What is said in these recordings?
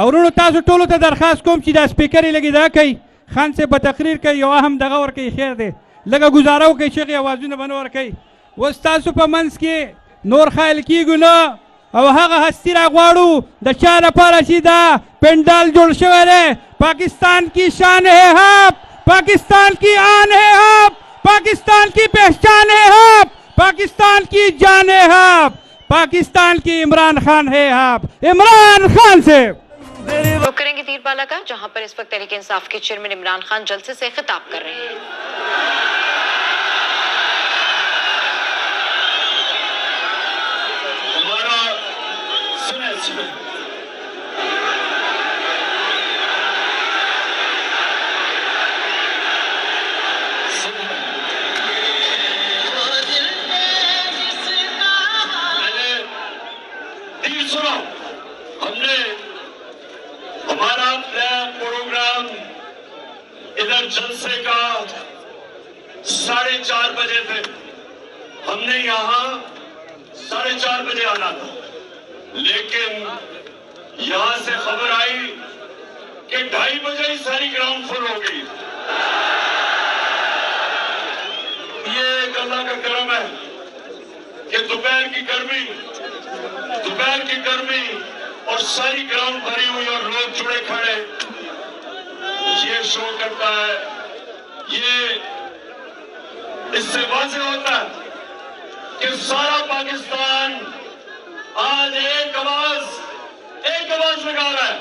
اورونو تاسو ټولو ته درخواست کوم چې دا سپیکر یې لږې دا کوي خان صاحب به تقریر کوي یو هم دغه ورکوي خیر دی لږه ګزاره وکړئ چغې اوازونه به نه ورکوي اوس تاسو په منځ کې نور خایل کېږو نه او هغه هستي را غواړو د چا لپاره چې دا پنډال جوړ شوی دی پاکستان کی شان ہے آپ پاکستان کی آن ہے آپ پاکستان کی پہچان ہے آپ پاکستان کی جان ہے آپ پاکستان کی عمران خان ہے آپ عمران خان سے رخ کریں گے تیر بالا کا جہاں پر اس وقت تحریک انصاف کے چیئرمین عمران خان جلسے سے خطاب کر رہے ہیں ہم نے ہمارا پروگرام ادھر جلسے کا 4:30 بجے تھے ہم نے یہاں 4:30 بجے آنا تھا لیکن یہاں سے خبر آئی کہ 2:30 بجے ہی ساری گراؤنڈ فل ہو گئی یہ ایک اللہ کا کرم ہے کہ دوپہر کی گرمی اور ساری گراؤنڈ بھری ہوئی اور لوگ جڑے کھڑے یہ شو کرتا ہے یہ اس سے واضح ہوتا ہے کہ سارا پاکستان آج ایک آواز لگا رہا ہے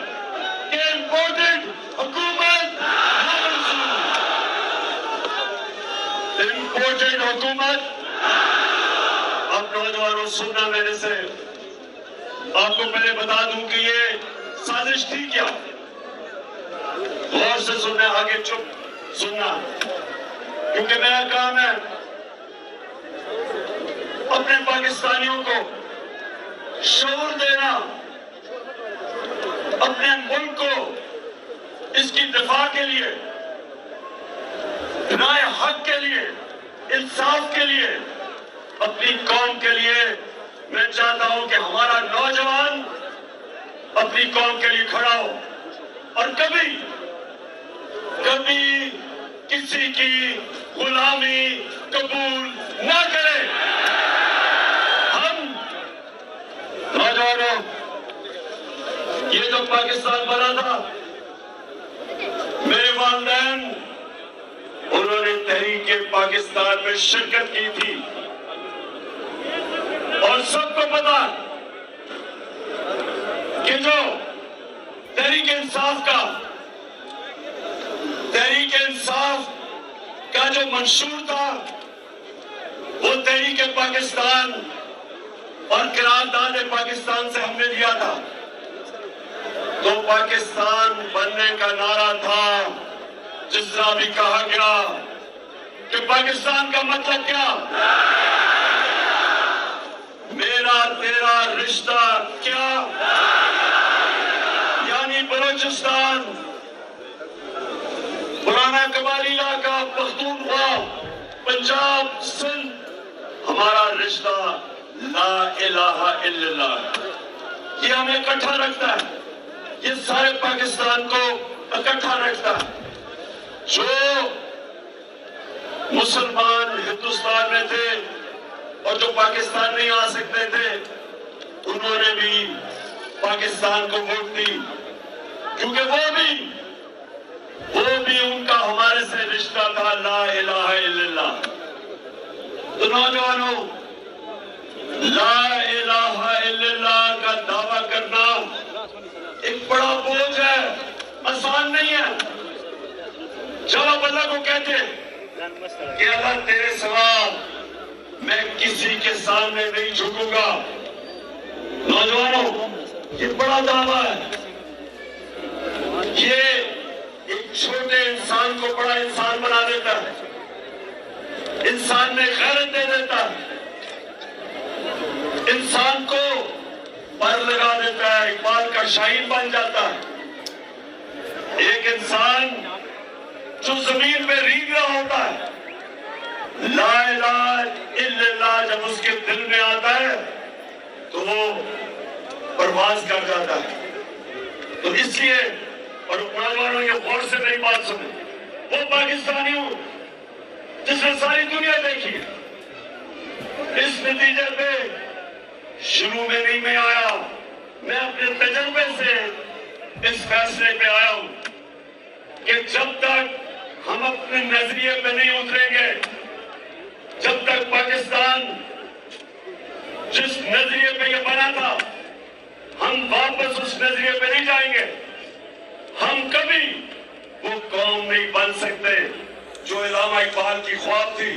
کہ امپورٹنٹ حکومت اب نوجوانوں سننا میرے سے آپ کو پہلے بتا دوں کہ یہ سازش تھی کیا غور سے سننا آگے چپ سننا کیونکہ میرا کام ہے اپنے پاکستانیوں کو شعور دینا اپنے ملک کو اس کی دفاع کے لیے رائے حق کے لیے انصاف کے لیے اپنی قوم کے لیے میں چاہتا ہوں کہ ہمارا نوجوان اپنی قوم کے لیے کھڑا ہو اور کبھی کسی کی غلامی قبول نہ کرے ہم نوجوانوں یہ جو پاکستان بنا تھا میرے والدین انہوں نے تحریک پاکستان میں شرکت کی تھی اور سب کو پتا کہ جو تحریک انصاف کا جو منشور تھا وہ تحریک پاکستان اور قرارداد پاکستان سے ہم نے دیا تھا تو پاکستان بننے کا نعرہ تھا جس طرح بھی کہا گیا کہ پاکستان کا مطلب کیا میرا تیرا رشتہ کیا یعنی بلوچستان پرانا قبائلی علاقہ پختونخوا پنجاب سندھ ہمارا رشتہ لا الہ الا اللہ یہ ہمیں اکٹھا رکھتا ہے یہ سارے پاکستان کو اکٹھا رکھتا ہے جو مسلمان ہندوستان میں تھے اور جو پاکستان نہیں آ سکتے تھے انہوں نے بھی پاکستان کو ووٹ دی کیونکہ وہ بھی ان کا ہمارے سے رشتہ تھا لا الہ الا اللہ تو نوجوانوں لا الہ الا اللہ کا دعویٰ کرنا ایک بڑا بوجھ ہے آسان نہیں ہے جب آپ اللہ کو کہتے کہ اللہ تیرے سوا میں کسی کے سامنے نہیں جھکوں گا نوجوانوں یہ بڑا دعویٰ ہے یہ ایک چھوٹے انسان کو بڑا انسان بنا دیتا ہے انسان میں غیرت دے دیتا ہے انسان کو پر لگا دیتا ہے اقبال کا شاعر بن جاتا ہے ایک انسان جو زمین میں رینگ رہا ہوتا ہے لا الہ الا اللہ جب اس کے دل میں آتا ہے تو وہ پرواز کر جاتا ہے تو اس لیے اور نوجوانوں یہ غور سے میری بات سنیں، وہ پاکستانی ہوں جس نے ساری دنیا دیکھی ہے، اس نتیجے پہ شروع میں نہیں میں آیا، میں اپنے تجربے سے اس فیصلے پہ آیا ہوں کہ جب تک ہم اپنے نظریے پہ نہیں اتریں گے، جب تک پاکستان جس نظریے پہ یہ بنا تھا ہم واپس اس نظریے پہ نہیں جائیں گے، ہم کبھی وہ قوم نہیں بن سکتے جو علامہ اقبال کی خواب تھی۔